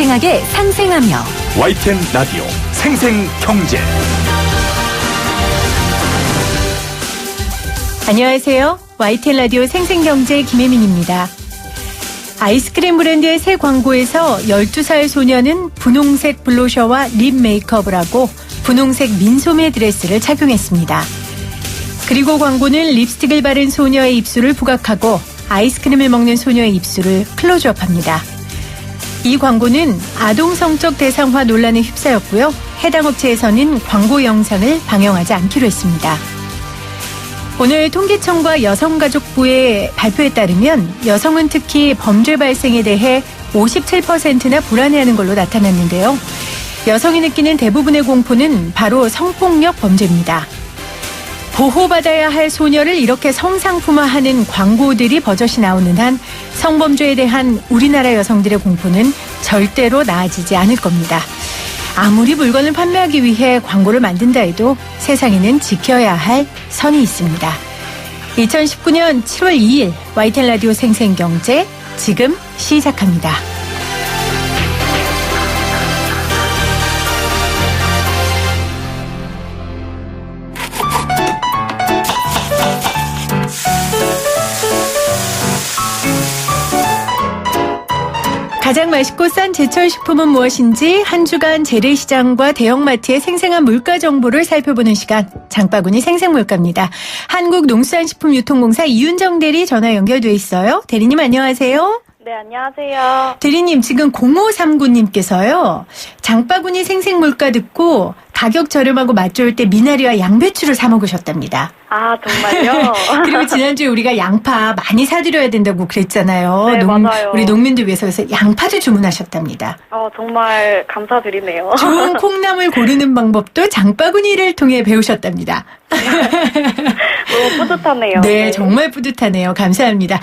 생생하게 상생하며 YTN 라디오 생생경제. 안녕하세요. YTN 라디오 생생경제 김혜민입니다. 아이스크림 브랜드의 새 광고에서 12살 소녀는 분홍색 블러셔와 립 메이크업을 하고 분홍색 민소매 드레스를 착용했습니다. 그리고 광고는 립스틱을 바른 소녀의 입술을 부각하고 아이스크림을 먹는 소녀의 입술을 클로즈업합니다. 이 광고는 아동성적 대상화 논란에 휩싸였고요. 해당 업체에서는 광고 영상을 방영하지 않기로 했습니다. 오늘 통계청과 여성가족부의 발표에 따르면 여성은 특히 범죄 발생에 대해 57%나 불안해하는 걸로 나타났는데요. 여성이 느끼는 대부분의 공포는 바로 성폭력 범죄입니다. 보호받아야 할 소녀를 이렇게 성상품화하는 광고들이 버젓이 나오는 한 성범죄에 대한 우리나라 여성들의 공포는 절대로 나아지지 않을 겁니다. 아무리 물건을 판매하기 위해 광고를 만든다 해도 세상에는 지켜야 할 선이 있습니다. 2019년 7월 2일 YTN 라디오 생생경제 지금 시작합니다. 가장 맛있고 싼 제철 식품은 무엇인지 한 주간 재래시장과 대형마트의 생생한 물가 정보를 살펴보는 시간, 장바구니 생생물가입니다. 한국농수산식품유통공사 이윤정 대리 전화 연결돼 있어요. 대리님 안녕하세요. 네, 안녕하세요. 대리님, 지금 0539님께서요. 장바구니 생생물가 듣고 가격 저렴하고 맛 좋을 때 미나리와 양배추를 사 먹으셨답니다. 아, 정말요? 그리고 지난주에 우리가 양파 많이 사드려야 된다고 그랬잖아요. 네, 맞아요. 우리 농민들 위해서 양파도 주문하셨답니다. 정말 감사드리네요. 좋은 콩나물 고르는 방법도 장바구니를 통해 배우셨답니다. 너무 뿌듯하네요. 네, 정말 뿌듯하네요. 감사합니다.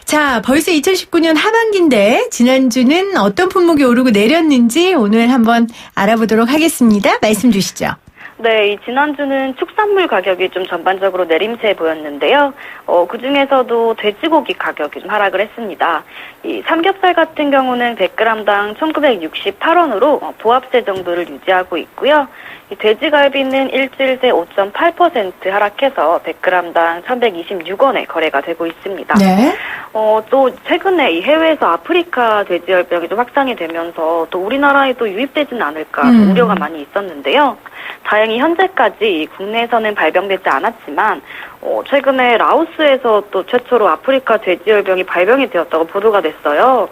자, 벌써 2019년 하반기인데 지난주는 어떤 품목이 오르고 내렸는지 오늘 한번 알아보도록 하겠습니다. 말씀 주시죠. 네, 이 지난주는 축산물 가격이 좀 전반적으로 내림세 보였는데요. 그중에서도 돼지고기 가격이 좀 하락을 했습니다. 이 삼겹살 같은 경우는 100g당 1,968원으로 보합세 정도를 유지하고 있고요. 이 돼지갈비는 일주일 새 5.8% 하락해서 100g당 1,126원에 거래가 되고 있습니다. 네. 또 최근에 이 해외에서 아프리카 돼지열병이 좀 확산이 되면서 또 우리나라에도 유입되지는 않을까 우려가 많이 있었는데요. 다행히 현재까지 국내에서는 발병되지 않았지만 최근에 라오스에서 또 최초로 아프리카 돼지열병이 발병이 되었다고 보도가 됐어요.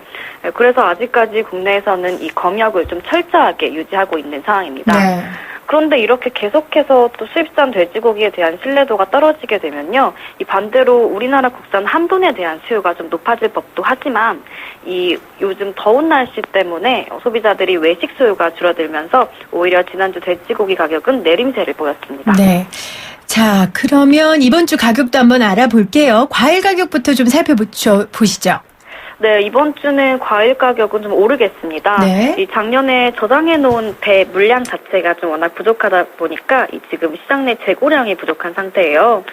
그래서 아직까지 국내에서는 이 검역을 좀 철저하게 유지하고 있는 상황입니다. 네. 그런데 이렇게 계속해서 또 수입산 돼지고기에 대한 신뢰도가 떨어지게 되면요, 이 반대로 우리나라 국산 한돈에 대한 수요가 좀 높아질 법도 하지만 이 요즘 더운 날씨 때문에 소비자들이 외식 수요가 줄어들면서 오히려 지난주 돼지고기 가격은 내림세를 보였습니다. 네. 자, 그러면 이번 주 가격도 한번 알아볼게요. 과일 가격부터 좀 살펴보시죠. 네, 이번 주는 과일 가격은 좀 오르겠습니다. 네. 이 작년에 저장해 놓은 배 물량 자체가 좀 워낙 부족하다 보니까 지금 시장 내 재고량이 부족한 상태예요.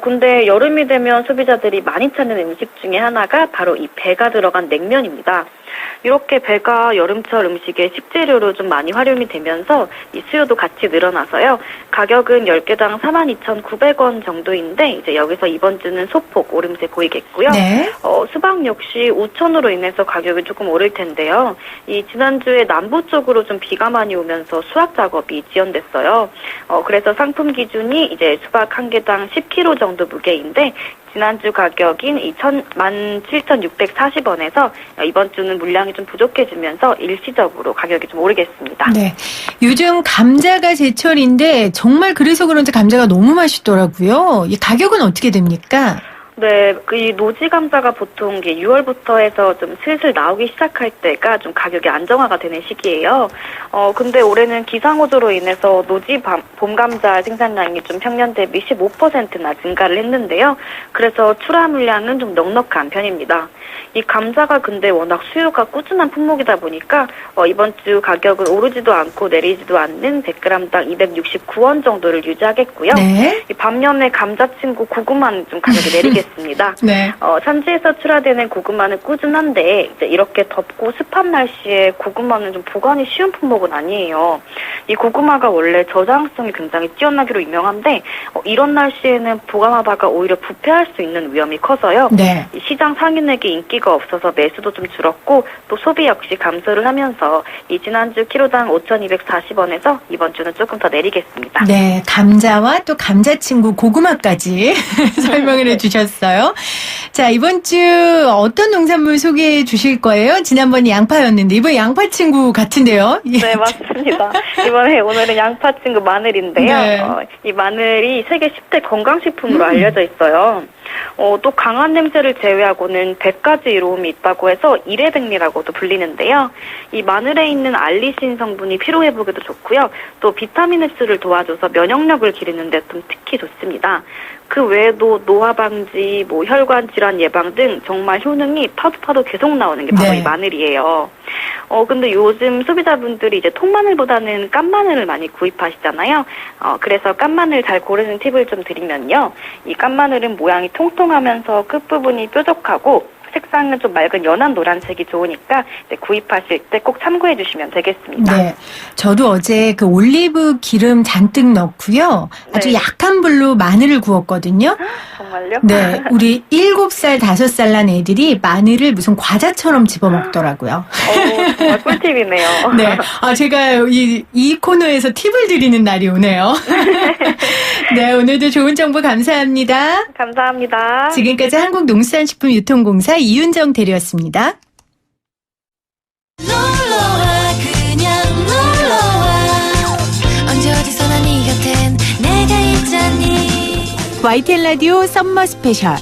근데 여름이 되면 소비자들이 많이 찾는 음식 중에 하나가 바로 이 배가 들어간 냉면입니다. 이렇게 배가 여름철 음식의 식재료로 좀 많이 활용이 되면서 이 수요도 같이 늘어나서요. 가격은 10개당 42,900원 정도인데 이제 여기서 이번 주는 소폭 오름세 보이겠고요. 네. 수박 역시 우천으로 인해서 가격이 조금 오를 텐데요. 이 지난주에 남부 쪽으로 좀 비가 많이 오면서 수확 작업이 지연됐어요. 그래서 상품 기준이 이제 수박 1개당 10kg 정도 무게인데 지난주 가격인 17,640원에서 이번 주는 물량이 좀 부족해지면서 일시적으로 가격이 좀 오르겠습니다. 네, 요즘 감자가 제철인데 정말 그래서 그런지 감자가 너무 맛있더라고요. 이 가격은 어떻게 됩니까? 네, 이 노지 감자가 보통 6월부터 해서 좀 슬슬 나오기 시작할 때가 좀 가격이 안정화가 되는 시기예요. 근데 올해는 기상호조로 인해서 노지 봄 감자 생산량이 좀 평년 대비 15%나 증가를 했는데요. 그래서 출하 물량은 좀 넉넉한 편입니다. 이 감자가 근데 워낙 수요가 꾸준한 품목이다 보니까 이번 주 가격은 오르지도 않고 내리지도 않는 100g당 269원 정도를 유지하겠고요. 네. 이 반면에 감자친구 고구마는 좀 가격이 내리겠습니다. 알려드리겠습니다. 네. 산지에서 출하되는 고구마는 꾸준한데 이제 이렇게 덥고 습한 날씨에 고구마는 좀 보관이 쉬운 품목은 아니에요. 이 고구마가 원래 저장성이 굉장히 뛰어나기로 유명한데 이런 날씨에는 보관하다가 오히려 부패할 수 있는 위험이 커서요. 네. 이 시장 상인에게 인기가 없어서 매수도 좀 줄었고 또 소비 역시 감소를 하면서 이 지난주 키로당 5,240원에서 이번 주는 조금 더 내리겠습니다. 네, 감자와 또 감자친구 고구마까지 설명을 해주셨어요. 자, 이번 주 어떤 농산물 소개해 주실 거예요? 지난번이 양파였는데 이번 양파친구 같은데요? 네, 맞습니다. 오늘은 양파친구 마늘인데요. 네. 이 마늘이 세계 10대 건강식품으로 알려져 있어요. 또 강한 냄새를 제외하고는 100가지 이로움이 있다고 해서 일회백리라고도 불리는데요. 이 마늘에 있는 알리신 성분이 피로회복에도 좋고요. 또 비타민 흡수를 도와줘서 면역력을 기르는 데 좀 특히 좋습니다. 그 외에도 노화 방지, 혈관 질환 예방 등 정말 효능이 파도 계속 나오는 게 바로 네. 이 마늘이에요. 근데 요즘 소비자분들이 이제 통마늘보다는 깐마늘을 많이 구입하시잖아요. 그래서 깐마늘 잘 고르는 팁을 좀 드리면요. 이 깐마늘은 모양이 통통하면서 끝부분이 뾰족하고 색상은 좀 맑은 연한 노란색이 좋으니까 이제 구입하실 때 꼭 참고해 주시면 되겠습니다. 네. 저도 어제 그 올리브 기름 잔뜩 넣고요. 아주 네. 약한 불로 마늘을 구웠거든요. 정말요? 네. 우리 7살, 5살 난 애들이 마늘을 무슨 과자처럼 집어 먹더라고요. 정말 꿀팁이네요. 네. 제가 이 코너에서 팁을 드리는 날이 오네요. 네. 오늘도 좋은 정보 감사합니다. 감사합니다. 지금까지 한국농수산식품유통공사 이윤정 대리였습니다. 놀러와 그냥 놀러와 언제 어디서나 네 곁엔 내가 있잖니 YTN 라디오 썸머 스페셜.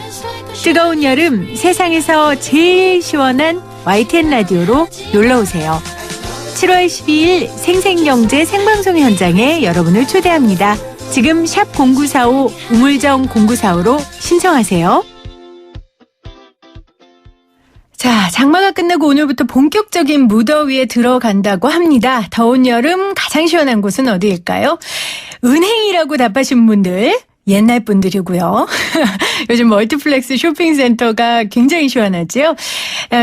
뜨거운 여름 세상에서 제일 시원한 YTN 라디오로 놀러오세요. 7월 12일 생생경제 생방송 현장에 여러분을 초대합니다. 지금 샵 0945 우물정 0945로 신청하세요. 자, 장마가 끝나고 오늘부터 본격적인 무더위에 들어간다고 합니다. 더운 여름 가장 시원한 곳은 어디일까요? 은행이라고 답하신 분들, 옛날 분들이고요. 요즘 멀티플렉스 쇼핑센터가 굉장히 시원하지요.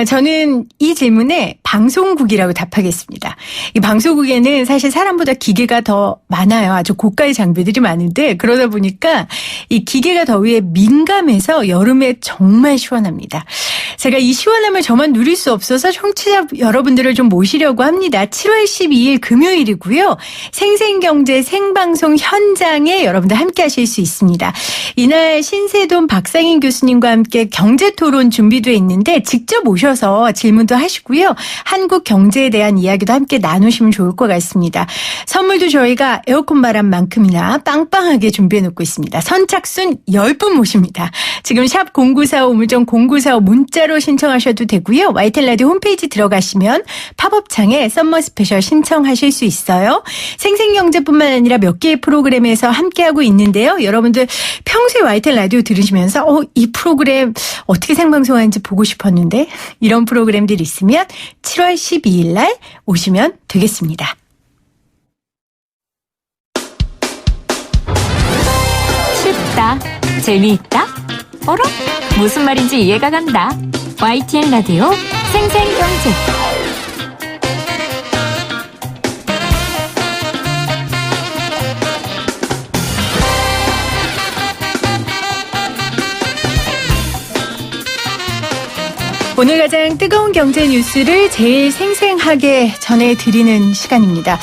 저는 이 질문에 방송국이라고 답하겠습니다. 이 방송국에는 사실 사람보다 기계가 더 많아요. 아주 고가의 장비들이 많은데 그러다 보니까 이 기계가 더위에 민감해서 여름에 정말 시원합니다. 제가 이 시원함을 저만 누릴 수 없어서 청취자 여러분들을 좀 모시려고 합니다. 7월 12일 금요일이고요. 생생경제 생방송 현장에 여러분들 함께 하실 수 있습니다. 이날 신세돈 박상인 교수님과 함께 경제토론 준비되어 있는데 직접 오셔서 질문도 하시고요. 한국 경제에 대한 이야기도 함께 나누시면 좋을 것 같습니다. 선물도 저희가 에어컨 바람만큼이나 빵빵하게 준비해 놓고 있습니다. 선착순 10분 모십니다. 지금 샵 0945 우물정 0945 문자로 신청하셔도 되고요. YTN 라디오 홈페이지 들어가시면 팝업창에 썸머 스페셜 신청하실 수 있어요. 생생경제뿐만 아니라 몇 개의 프로그램에서 함께하고 있는데요. 여러분들 평소에 YTN 라디오 들으시면서 이 프로그램 어떻게 생방송하는지 보고 싶었는데 이런 프로그램들이 있으면 7월 12일 날 오시면 되겠습니다. 쉽다, 재미있다, 어라? 무슨 말인지 이해가 간다. YTN 라디오 생생경제. 오늘 가장 뜨거운 경제 뉴스를 제일 생생하게 전해드리는 시간입니다.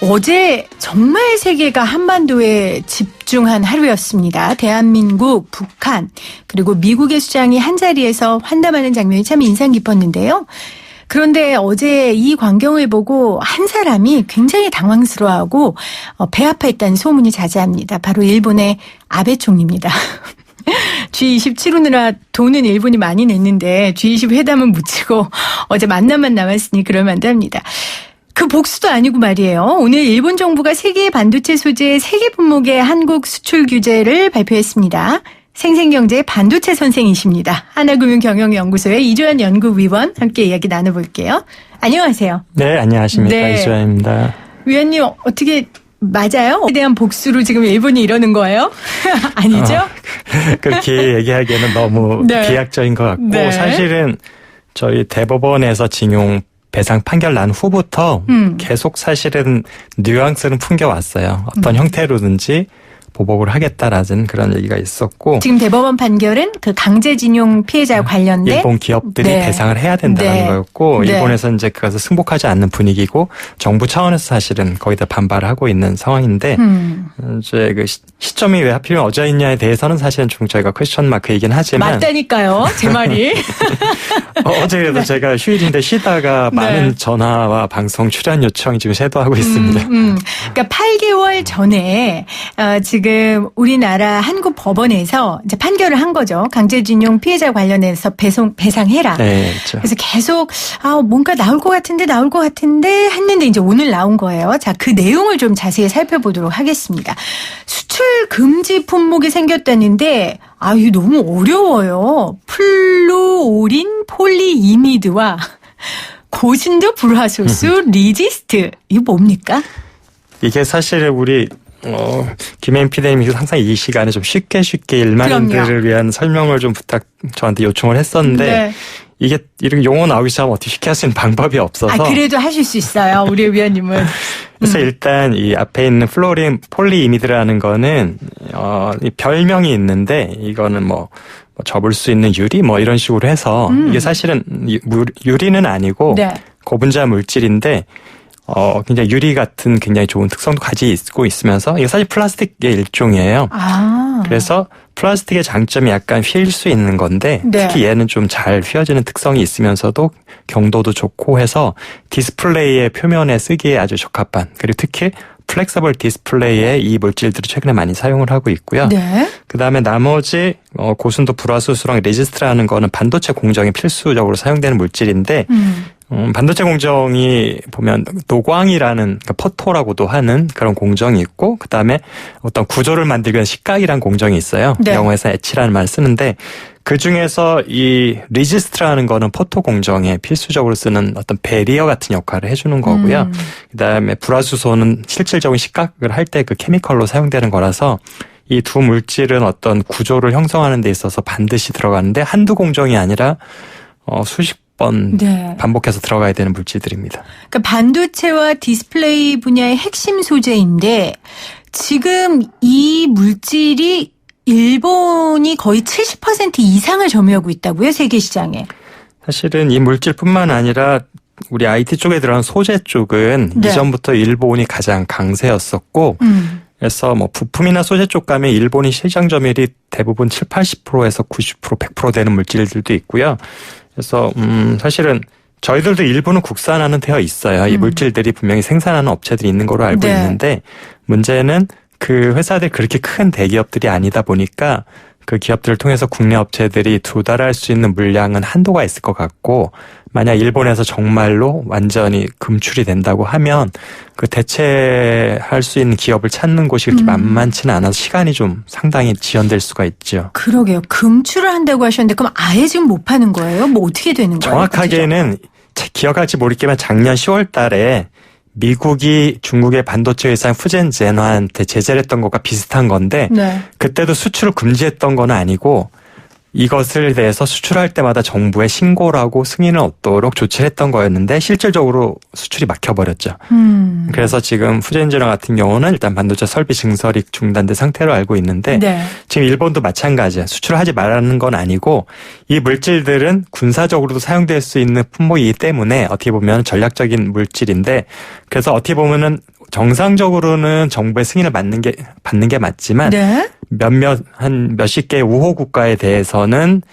어제 정말 세계가 한반도에 집중한 하루였습니다. 대한민국, 북한, 그리고 미국의 수장이 한자리에서 환담하는 장면이 참 인상 깊었는데요. 그런데 어제 이 광경을 보고 한 사람이 굉장히 당황스러워하고 배 아파했다는 소문이 자자합니다. 바로 일본의 아베 총리입니다. G20 치르느라 돈은 일본이 많이 냈는데 G20 회담은 묻히고 어제 만남만 남았으니 그럴만도 합니다. 그 복수도 아니고 말이에요. 오늘 일본 정부가 세계 반도체 소재 3개 품목의 한국 수출 규제를 발표했습니다. 생생경제의 반도체 선생이십니다. 하나금융경영연구소의 이주환 연구위원 함께 이야기 나눠볼게요. 안녕하세요. 네, 안녕하십니까. 네. 이주환입니다. 위원님 어떻게 맞아요? 에 대한 복수로 지금 일본이 이러는 거예요? 아니죠? 그렇게 얘기하기에는 너무 네. 비약적인 것 같고 네. 사실은 저희 대법원에서 징용 배상 판결 난 후부터 계속 사실은 뉘앙스는 풍겨왔어요. 어떤 형태로든지 보복을 하겠다라는 그런 얘기가 있었고 지금 대법원 판결은 그 강제징용 피해자와 관련된 일본 기업들이 네. 배상을 해야 된다는 네. 거였고 네. 일본에서는 이제 그것을 승복하지 않는 분위기고 정부 차원에서 사실은 거기다 반발을 하고 있는 상황인데 이제 그 시점이 왜 하필이면 어제였냐에 대해서는 사실은 좀 저희가 퀘스천 마크 얘기는 하지만 맞다니까요. 제 말이. 어제 그래도 제가 휴일인데 쉬다가 네. 많은 전화와 방송 출연 요청이 지금 쇄도하고 있습니다. 그러니까 8개월 전에 지금 우리나라 한국 법원에서 이제 판결을 한 거죠. 강제징용 피해자 관련해서 배상해라. 네, 그렇죠. 그래서 계속 뭔가 나올 것 같은데 했는데 이제 오늘 나온 거예요. 자, 그 내용을 좀 자세히 살펴보도록 하겠습니다. 수출 금지 품목이 생겼다는데 이거 너무 어려워요. 플루오린 폴리이미드와 고진도 불화소수 리지스트. 이거 뭡니까? 이게 사실 우리 김혜인 PD님이 항상 이 시간에 좀 쉽게 일반인들을 위한 설명을 좀 저한테 요청을 했었는데 네. 이게 이렇게 용어 나오기 시작하면 어떻게 쉽게 할 수 있는 방법이 없어서 그래도 하실 수 있어요. 우리 위원님은. 그래서 일단 이 앞에 있는 플로린 폴리이미드라는 거는 이 별명이 있는데 이거는 뭐 접을 수 있는 유리 이런 식으로 해서 이게 사실은 유리는 아니고 네. 고분자 물질인데 굉장히 유리 같은 굉장히 좋은 특성도 가지고 있으면서 이게 사실 플라스틱의 일종이에요. 그래서 플라스틱의 장점이 약간 휘일 수 있는 건데 네. 특히 얘는 좀 잘 휘어지는 특성이 있으면서도 경도도 좋고 해서 디스플레이의 표면에 쓰기에 아주 적합한 그리고 특히 플렉서블 디스플레이에 이 물질들을 최근에 많이 사용을 하고 있고요. 네. 그다음에 나머지 고순도 불화소수랑 레지스트라는 거는 반도체 공정에 필수적으로 사용되는 물질인데 반도체 공정이 보면 노광이라는 그러니까 포토라고도 하는 그런 공정이 있고 그다음에 어떤 구조를 만들기 위한 식각이라는 공정이 있어요. 네. 영어에서 엣치라는 말을 쓰는데 그중에서 이 리지스트라는 거는 포토 공정에 필수적으로 쓰는 어떤 배리어 같은 역할을 해주는 거고요. 그다음에 불화수소는 실질적인 식각을 할 때 그 케미컬로 사용되는 거라서 이 두 물질은 어떤 구조를 형성하는 데 있어서 반드시 들어가는데 한두 공정이 아니라 수십 번 네. 반복해서 들어가야 되는 물질들입니다. 그러니까 반도체와 디스플레이 분야의 핵심 소재인데 지금 이 물질이 일본이 거의 70% 이상을 점유하고 있다고요? 세계 시장에. 사실은 이 물질뿐만 아니라 우리 IT 쪽에 들어간 소재 쪽은 네. 이전부터 일본이 가장 강세였었고 그래서 부품이나 소재 쪽 가면 일본이 시장 점유율이 대부분 70-80%에서 90% 100% 되는 물질들도 있고요. 그래서 사실은 저희들도 일부는 국산화는 되어 있어요. 이 물질들이 분명히 생산하는 업체들이 있는 걸로 알고 네. 있는데 문제는 그 회사들이 그렇게 큰 대기업들이 아니다 보니까 그 기업들을 통해서 국내 업체들이 도달할 수 있는 물량은 한도가 있을 것 같고 만약 일본에서 정말로 완전히 금출이 된다고 하면 그 대체할 수 있는 기업을 찾는 곳이 그렇게 만만치는 않아서 시간이 좀 상당히 지연될 수가 있죠. 그러게요. 금출을 한다고 하셨는데 그럼 아예 지금 못 파는 거예요? 어떻게 되는 거예요? 정확하게는 기억할지 모르겠지만 작년 10월 달에 미국이 중국의 반도체 회사 푸젠젠화한테 제재를 했던 것과 비슷한 건데 네. 그때도 수출을 금지했던 건 아니고 이것을 대해서 수출할 때마다 정부에 신고를 하고 승인을 얻도록 조치를 했던 거였는데 실질적으로 수출이 막혀버렸죠. 그래서 지금 푸젠젠화 같은 경우는 일단 반도체 설비 증설이 중단된 상태로 알고 있는데 네. 지금 일본도 마찬가지예요. 수출을 하지 말라는 건 아니고 이 물질들은 군사적으로도 사용될 수 있는 품목이기 때문에 어떻게 보면 전략적인 물질인데 그래서 어떻게 보면은 정상적으로는 정부의 승인을 받는 게 맞지만 네. 한 몇십 개의 우호 국가에 대해서는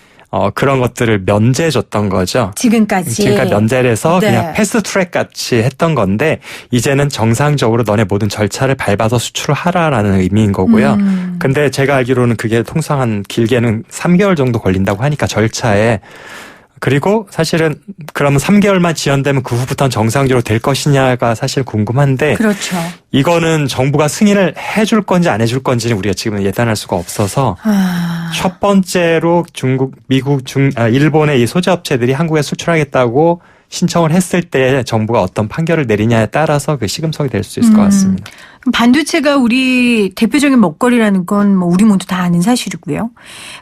그런 것들을 면제해줬던 거죠. 지금까지. 그러니까 면제를 해서 네. 그냥 패스트트랙 같이 했던 건데 이제는 정상적으로 너네 모든 절차를 밟아서 수출을 하라라는 의미인 거고요. 근데 제가 알기로는 그게 통상 길게는 3개월 정도 걸린다고 하니까 절차에 그리고 사실은 그러면 3개월만 지연되면 그 후부터는 정상적으로 될 것이냐가 사실 궁금한데 그렇죠. 이거는 정부가 승인을 해줄 건지 안 해줄 건지는 우리가 지금 예단할 수가 없어서 첫 번째로 일본의 이 소재 업체들이 한국에 수출하겠다고 신청을 했을 때 정부가 어떤 판결을 내리냐에 따라서 그 시금석이 될 수 있을 것 같습니다. 반도체가 우리 대표적인 먹거리라는 건 뭐 우리 모두 다 아는 사실이고요.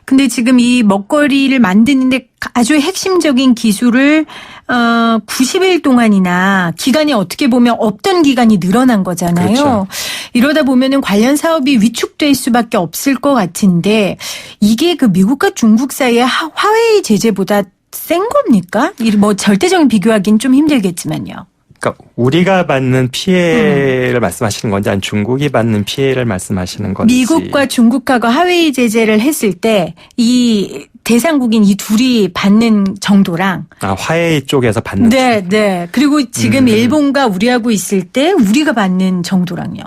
근데 지금 이 먹거리를 만드는데 아주 핵심적인 기술을 90일 동안이나 기간이 어떻게 보면 없던 기간이 늘어난 거잖아요. 그렇죠. 이러다 보면은 관련 사업이 위축될 수밖에 없을 것 같은데 이게 그 미국과 중국 사이의 화웨이 제재보다 센 겁니까? 뭐 절대적인 비교하기는 좀 힘들겠지만요. 그러니까 우리가 받는 피해를 말씀하시는 건지 아니면 중국이 받는 피해를 말씀하시는 건지. 미국과 중국하고 화웨이 제재를 했을 때 이 대상국인 이 둘이 받는 정도랑 화웨이 쪽에서 받는 네, 네. 그리고 지금 일본과 우리하고 있을 때 우리가 받는 정도랑요.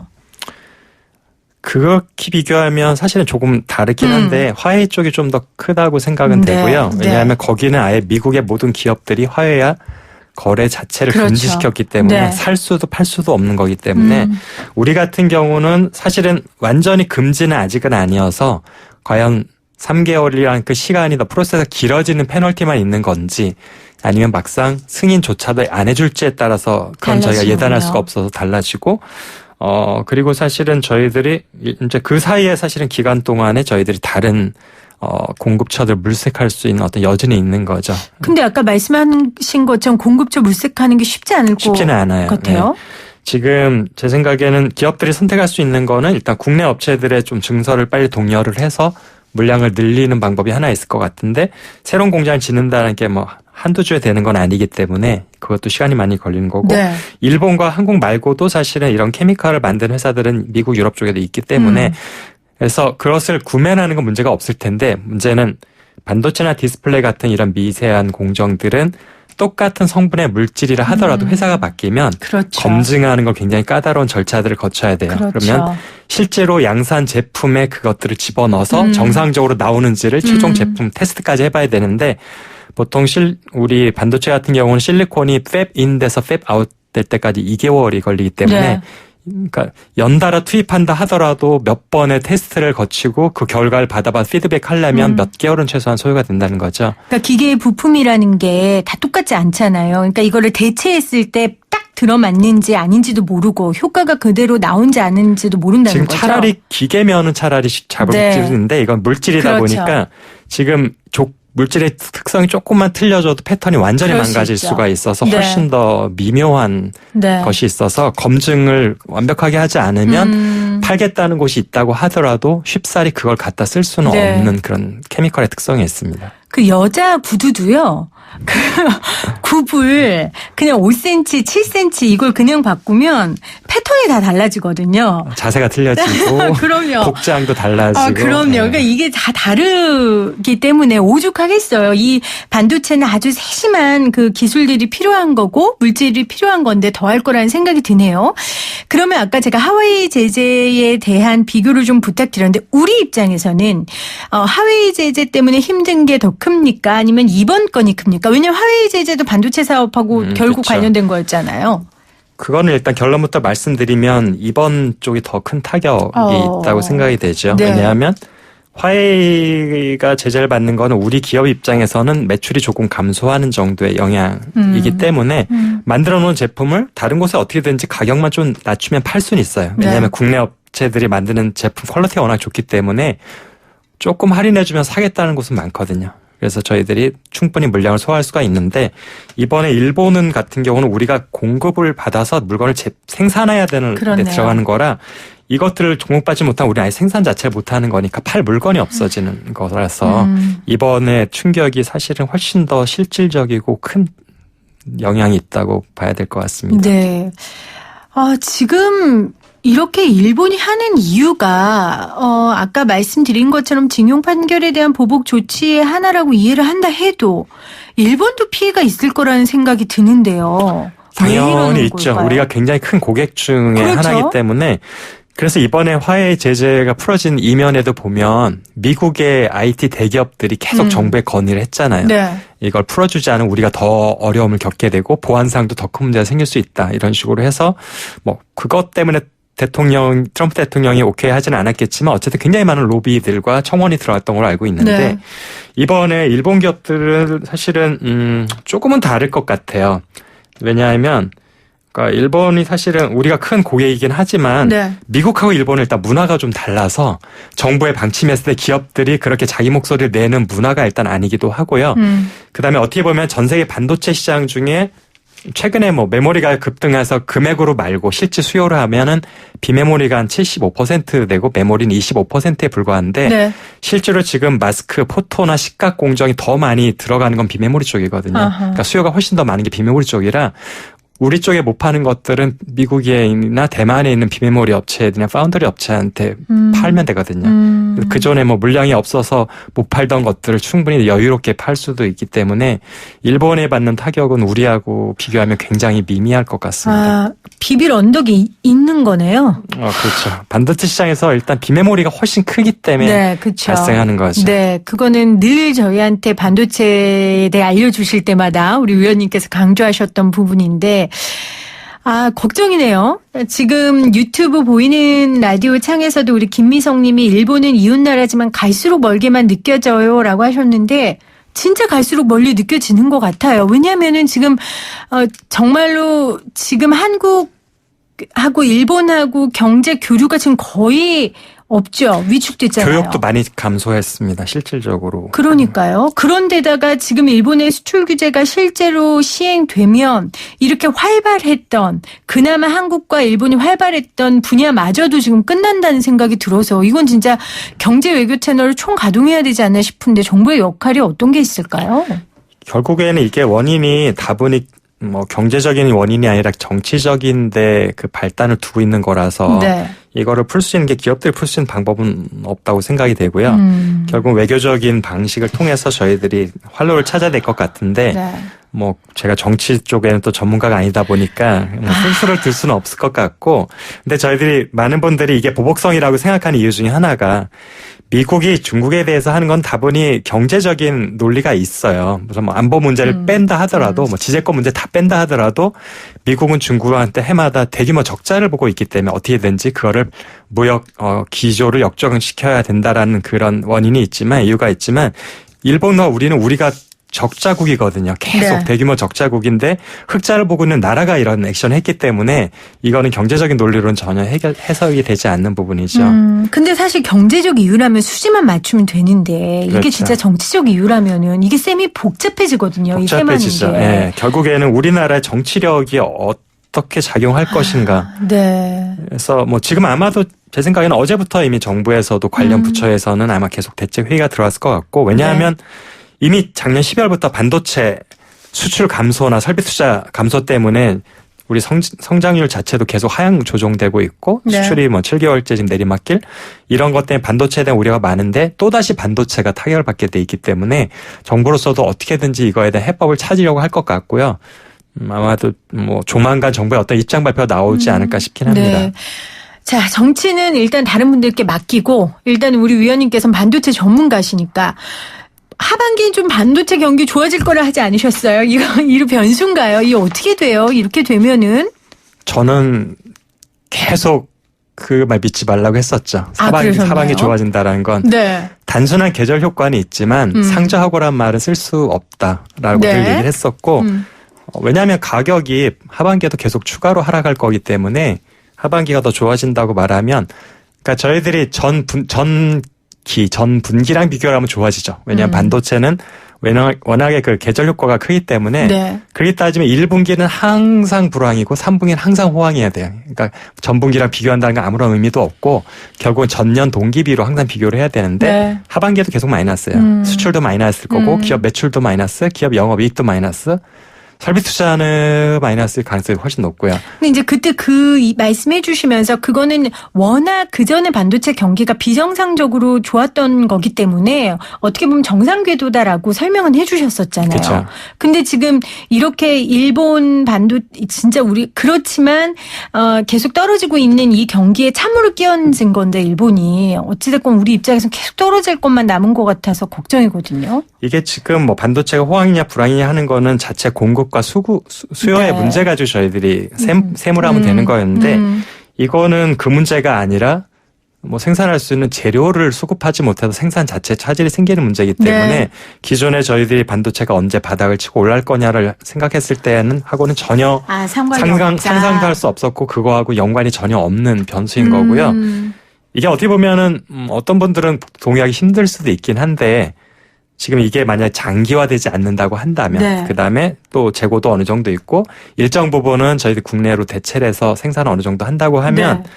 그렇게 비교하면 사실은 조금 다르긴 한데 화웨이 쪽이 좀 더 크다고 생각은 네, 되고요. 네. 왜냐하면 거기는 아예 미국의 모든 기업들이 화웨이와 거래 자체를 그렇죠. 금지시켰기 때문에 네. 살 수도 팔 수도 없는 거기 때문에 우리 같은 경우는 사실은 완전히 금지는 아직은 아니어서 과연 3개월이라는 그 시간이 더 프로세스가 길어지는 페널티만 있는 건지 아니면 막상 승인조차도 안 해줄지에 따라서 그건 저희가 달라지는군요. 예단할 수가 없어서 달라지고 그리고 사실은 저희들이 이제 그 사이에 사실은 기간 동안에 저희들이 다른 공급처들 물색할 수 있는 어떤 여진이 있는 거죠. 근데 아까 말씀하신 것처럼 공급처 물색하는 게 쉽지 않을 쉽지는 않아요. 것 같아요. 네. 지금 제 생각에는 기업들이 선택할 수 있는 거는 일단 국내 업체들의 좀 증설을 빨리 독려를 해서 물량을 늘리는 방법이 하나 있을 것 같은데 새로운 공장을 짓는다는 게 뭐 한두 주에 되는 건 아니기 때문에 그것도 시간이 많이 걸리는 거고 네. 일본과 한국 말고도 사실은 이런 케미칼을 만드는 회사들은 미국, 유럽 쪽에도 있기 때문에 그래서 그것을 구매하는 건 문제가 없을 텐데 문제는 반도체나 디스플레이 같은 이런 미세한 공정들은 똑같은 성분의 물질이라 하더라도 회사가 바뀌면 그렇죠. 검증하는 걸 굉장히 까다로운 절차들을 거쳐야 돼요. 그렇죠. 그러면 실제로 양산 제품에 그것들을 집어넣어서 정상적으로 나오는지를 최종 제품 테스트까지 해봐야 되는데 보통 우리 반도체 같은 경우는 실리콘이 팹인 돼서 팹아웃 될 때까지 2개월이 걸리기 때문에 네. 그러니까 연달아 투입한다 하더라도 몇 번의 테스트를 거치고 그 결과를 받아봐 피드백 하려면 몇 개월은 최소한 소요가 된다는 거죠. 그러니까 기계의 부품이라는 게 다 똑같지 않잖아요. 그러니까 이거를 대체했을 때 딱 들어맞는지 아닌지도 모르고 효과가 그대로 나온지 아닌지도 모른다는 지금 거죠. 차라리 기계면은 차라리 잡을 네. 수 있는데 이건 물질이다 그렇죠. 보니까 지금 물질의 특성이 조금만 틀려져도 패턴이 완전히 그럴 수 망가질 있죠. 수가 있어서 네. 훨씬 더 미묘한 네. 것이 있어서 검증을 완벽하게 하지 않으면 팔겠다는 곳이 있다고 하더라도 쉽사리 그걸 갖다 쓸 수는 네. 없는 그런 케미컬의 특성이 있습니다. 그 여자 구두도요. 그 굽을 그냥 5cm, 7cm 이걸 그냥 바꾸면 패턴이 다 달라지거든요. 자세가 틀려지고 그럼요. 복장도 달라지고. 아, 그럼요. 네. 그러니까 이게 다 다르기 때문에 오죽하겠어요. 이 반도체는 아주 세심한 그 기술들이 필요한 거고 물질이 필요한 건데 더 할 거라는 생각이 드네요. 그러면 아까 제가 하웨이 제재에 대한 비교를 좀 부탁드렸는데 우리 입장에서는 하웨이 제재 때문에 힘든 게 더 큽니까? 아니면 이번 건이 큽니까? 왜냐하면 하웨이 제재도 반도체 사업하고 결국 그렇죠. 관련된 거였잖아요. 그거는 일단 결론부터 말씀드리면 이번 쪽이 더 큰 타격이 있다고 생각이 되죠. 네. 왜냐하면 화웨이가 제재를 받는 거는 우리 기업 입장에서는 매출이 조금 감소하는 정도의 영향이기 때문에 만들어 놓은 제품을 다른 곳에 어떻게든지 가격만 좀 낮추면 팔 수는 있어요. 왜냐하면 네. 국내 업체들이 만드는 제품 퀄리티가 워낙 좋기 때문에 조금 할인해주면 사겠다는 곳은 많거든요. 그래서 저희들이 충분히 물량을 소화할 수가 있는데 이번에 일본은 같은 경우는 우리가 공급을 받아서 물건을 생산해야 되는 데 그렇네요. 들어가는 거라 이것들을 공급받지 못하면 우리 아예 생산 자체를 못하는 거니까 팔 물건이 없어지는 거라서 이번에 충격이 사실은 훨씬 더 실질적이고 큰 영향이 있다고 봐야 될 것 같습니다. 네. 지금 이렇게 일본이 하는 이유가 아까 말씀드린 것처럼 징용 판결에 대한 보복 조치의 하나라고 이해를 한다 해도 일본도 피해가 있을 거라는 생각이 드는데요. 왜 이러는 당연히 있죠. 걸까요? 우리가 굉장히 큰 고객 중에 그렇죠. 하나이기 때문에 그래서 이번에 화웨이 제재가 풀어진 이면에도 보면 미국의 IT 대기업들이 계속 정부에 건의를 했잖아요. 네. 이걸 풀어주지 않으면 우리가 더 어려움을 겪게 되고 보안상도 더 큰 문제가 생길 수 있다. 이런 식으로 해서 뭐 그것 때문에 트럼프 대통령이 오케이 하지는 않았겠지만 어쨌든 굉장히 많은 로비들과 청원이 들어갔던 걸로 알고 있는데 네. 이번에 일본 기업들은 사실은 조금은 다를 것 같아요. 왜냐하면 그러니까 일본이 사실은 우리가 큰 고객이긴 하지만 네. 미국하고 일본은 일단 문화가 좀 달라서 정부의 방침했을 때 기업들이 그렇게 자기 목소리를 내는 문화가 일단 아니기도 하고요. 그다음에 어떻게 보면 전 세계 반도체 시장 중에 최근에 뭐 메모리가 급등해서 금액으로 말고 실제 수요를 하면은 비메모리가 한 75% 되고 메모리는 25%에 불과한데 네. 실제로 지금 마스크, 포토나 식각 공정이 더 많이 들어가는 건 비메모리 쪽이거든요. 아하. 그러니까 수요가 훨씬 더 많은 게 비메모리 쪽이라 우리 쪽에 못 파는 것들은 미국이나 대만에 있는 비메모리 업체들이나 파운드리 업체한테 팔면 되거든요. 그 전에 뭐 물량이 없어서 못 팔던 것들을 충분히 여유롭게 팔 수도 있기 때문에 일본에 받는 타격은 우리하고 비교하면 굉장히 미미할 것 같습니다. 아, 비빌 언덕이 있는 거네요. 그렇죠. 반도체 시장에서 일단 비메모리가 훨씬 크기 때문에 네, 그렇죠. 발생하는 거죠. 네, 그거는 늘 저희한테 반도체에 대해 알려주실 때마다 우리 위원님께서 강조하셨던 부분인데 걱정이네요. 지금 유튜브 보이는 라디오 창에서도 우리 김미성 님이 일본은 이웃나라지만 갈수록 멀게만 느껴져요 라고 하셨는데 진짜 갈수록 멀리 느껴지는 것 같아요. 왜냐하면은 지금 정말로 지금 한국하고 일본하고 경제 교류가 지금 거의 없죠. 위축됐잖아요. 교역도 많이 감소했습니다. 실질적으로. 그러니까요. 그런데다가 지금 일본의 수출 규제가 실제로 시행되면 이렇게 활발했던 그나마 한국과 일본이 활발했던 분야마저도 지금 끝난다는 생각이 들어서 이건 진짜 경제 외교 채널을 총가동해야 되지 않나 싶은데 정부의 역할이 어떤 게 있을까요? 결국에는 이게 원인이 다분히 뭐 경제적인 원인이 아니라 정치적인데 그 발단을 두고 있는 거라서 네. 이거를 풀 수 있는 게 기업들이 풀 수 있는 방법은 없다고 생각이 되고요. 결국 외교적인 방식을 통해서 저희들이 활로를 찾아야 될 것 같은데 네. 뭐 제가 정치 쪽에는 또 전문가가 아니다 보니까 순수를 들 수는 없을 것 같고 근데 저희들이 많은 분들이 이게 보복성이라고 생각하는 이유 중에 하나가 미국이 중국에 대해서 하는 건 다분히 경제적인 논리가 있어요. 무슨 뭐 안보 문제를 뺀다 하더라도 뭐 지재권 문제 다 뺀다 하더라도 미국은 중국한테 해마다 대규모 적자를 보고 있기 때문에 어떻게든지 그거를 무역 기조를 역전시켜야 된다라는 그런 원인이 있지만 이유가 있지만 일본과 우리가 적자국이거든요. 계속 네. 대규모 적자국인데 흑자를 보고 있는 나라가 이런 액션을 했기 때문에 이거는 경제적인 논리로는 전혀 해석이 되지 않는 부분이죠. 근데 사실 경제적 이유라면 수지만 맞추면 되는데 이게 그렇죠. 진짜 정치적 이유라면은 이게 셈이 복잡해지거든요. 이 복잡해지죠. 셈하는 게. 예, 결국에는 우리나라의 정치력이 어떻게 작용할 것인가. 네. 그래서 뭐 지금 아마도 제 생각에는 어제부터 이미 정부에서도 관련 부처에서는 아마 계속 대책 회의가 들어왔을 것 같고 왜냐하면 이미 작년 12월부터 반도체 수출 감소나 설비 투자 감소 때문에 우리 성장률 자체도 계속 하향 조정되고 있고 네. 수출이 뭐 7개월째 지금 내리막길 이런 것 때문에 반도체에 대한 우려가 많은데 또다시 반도체가 타격을 받게 돼 있기 때문에 정부로서도 어떻게든지 이거에 대한 해법을 찾으려고 할 것 같고요. 아마도 뭐 조만간 정부의 어떤 입장 발표가 나오지 않을까 싶긴 합니다. 네. 자, 정치는 일단 다른 분들께 맡기고 일단 우리 위원님께서는 반도체 전문가시니까 하반기에 좀 반도체 경기 좋아질 거라 하지 않으셨어요? 이거 변수인가요? 이게 어떻게 돼요? 이렇게 되면은? 저는 계속 그 말 믿지 말라고 했었죠. 그러셨나요? 하반기 좋아진다라는 건 네. 단순한 계절 효과는 있지만 상저하고란 말은 쓸 수 없다라고 늘 얘기를 했었고 왜냐하면 가격이 하반기에도 계속 추가로 하락할 거기 때문에 하반기가 더 좋아진다고 말하면 그러니까 저희들이 전 분기랑 비교를 하면 좋아지죠. 왜냐하면 반도체는 워낙에 그 계절 효과가 크기 때문에 네. 그렇게 따지면 1분기는 항상 불황이고 3분기는 항상 호황이어야 돼요. 그러니까 전분기랑 비교한다는 건 아무런 의미도 없고 결국은 전년 동기비로 항상 비교를 해야 되는데 네. 하반기에도 계속 마이너스예요. 수출도 마이너스일 거고 기업 매출도 마이너스, 기업 영업이익도 마이너스. 설비 투자는 마이너스일 가능성이 훨씬 높고요. 근데 이제 그때 말씀해 주시면서 그거는 워낙 그전에 반도체 경기가 비정상적으로 좋았던 거기 때문에 어떻게 보면 정상 궤도다라고 설명은 해 주셨었잖아요. 그렇죠. 근데 지금 이렇게 일본 진짜 그렇지만 계속 떨어지고 있는 이 경기에 참으로 끼얹은 건데 일본이 어찌됐건 우리 입장에서 계속 떨어질 것만 남은 것 같아서 걱정이거든요. 이게 지금 뭐 반도체가 호황이냐 불황이냐 하는 거는 자체 공급과 수요의 네. 문제 가지고 저희들이 세무를 하면 되는 거였는데 이거는 그 문제가 아니라 뭐 생산할 수 있는 재료를 수급하지 못해서 생산 자체에 차질이 생기는 문제이기 때문에 네. 기존에 저희들이 반도체가 언제 바닥을 치고 올라갈 거냐를 생각했을 때는 하고는 전혀 상상도 할 수 없었고 그거하고 연관이 전혀 없는 변수인 거고요. 이게 어떻게 보면은 어떤 분들은 동의하기 힘들 수도 있긴 한데 지금 이게 만약에 장기화되지 않는다고 한다면 네. 그다음에 또 재고도 어느 정도 있고 일정 부분은 저희들 국내로 대체를 해서 생산을 어느 정도 한다고 하면 네.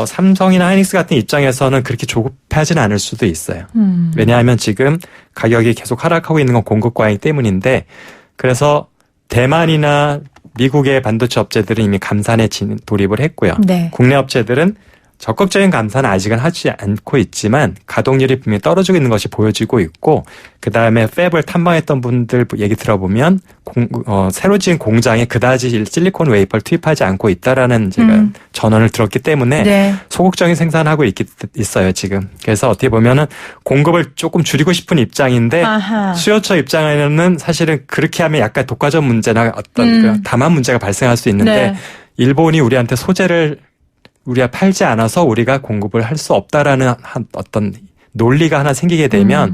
삼성이나 하이닉스 같은 입장에서는 그렇게 조급하지는 않을 수도 있어요. 왜냐하면 지금 가격이 계속 하락하고 있는 건 공급 과잉 때문인데 그래서 대만이나 미국의 반도체 업체들은 이미 감산에 돌입을 했고요. 네. 국내 업체들은 적극적인 감산은 아직은 하지 않고 있지만 가동률이 분명히 떨어지고 있는 것이 보여지고 있고 그다음에 팹을 탐방했던 분들 얘기 들어보면 새로 지은 공장에 그다지 실리콘 웨이퍼를 투입하지 않고 있다라는 제가 전언을 들었기 때문에 네. 소극적인 생산하고 있어요 지금. 그래서 어떻게 보면은 공급을 조금 줄이고 싶은 입장인데 아하. 수요처 입장에는 사실은 그렇게 하면 약간 독과점 문제나 어떤 그 담합 문제가 발생할 수 있는데 네. 일본이 우리한테 소재를 우리가 팔지 않아서 우리가 공급을 할 수 없다라는 어떤 논리가 하나 생기게 되면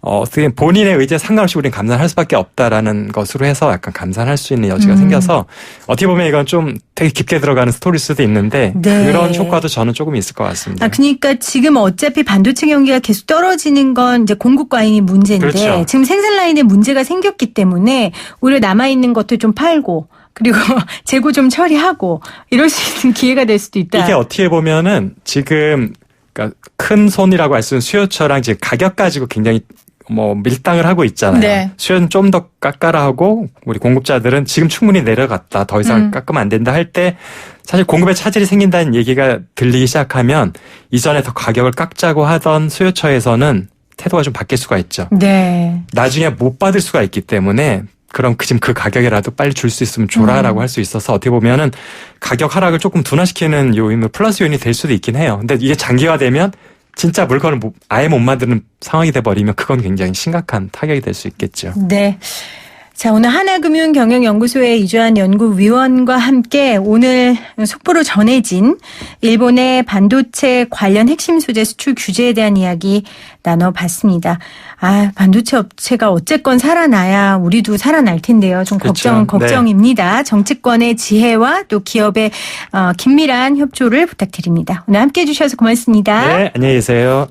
어떻게 본인의 의지에 상관없이 우리는 감산할 수밖에 없다라는 것으로 해서 약간 감산할 수 있는 여지가 생겨서 어떻게 보면 이건 좀 되게 깊게 들어가는 스토리일 수도 있는데 네. 그런 효과도 저는 조금 있을 것 같습니다. 그러니까 지금 어차피 반도체 경기가 계속 떨어지는 건 이제 공급 과잉이 문제인데 그렇죠. 지금 생산 라인에 문제가 생겼기 때문에 오히려 남아 있는 것도 좀 팔고 그리고 재고 좀 처리하고 이럴 수 있는 기회가 될 수도 있다. 이게 어떻게 보면은 지금 그러니까 큰 손이라고 할 수 있는 수요처랑 지금 가격 가지고 굉장히 밀당을 하고 있잖아요. 네. 수요는 좀 더 깎아라 하고 우리 공급자들은 지금 충분히 내려갔다. 더 이상 깎으면 안 된다 할 때 사실 공급에 차질이 생긴다는 얘기가 들리기 시작하면 이전에 더 가격을 깎자고 하던 수요처에서는 태도가 좀 바뀔 수가 있죠. 네. 나중에 못 받을 수가 있기 때문에 그럼 지금 그 가격이라도 빨리 줄 수 있으면 줘라라고 할 수 있어서 어떻게 보면은 가격 하락을 조금 둔화시키는 요인은 플러스 요인이 될 수도 있긴 해요. 근데 이게 장기화되면 진짜 물건을 아예 못 만드는 상황이 돼버리면 그건 굉장히 심각한 타격이 될 수 있겠죠. 네. 자, 오늘 하나금융경영연구소의 이주한 연구위원과 함께 오늘 속보로 전해진 일본의 반도체 관련 핵심 소재 수출 규제에 대한 이야기 나눠봤습니다. 반도체 업체가 어쨌건 살아나야 우리도 살아날 텐데요. 좀 그렇죠. 걱정입니다. 정치권의 지혜와 또 기업의 긴밀한 협조를 부탁드립니다. 오늘 함께해 주셔서 고맙습니다. 네, 안녕히 계세요.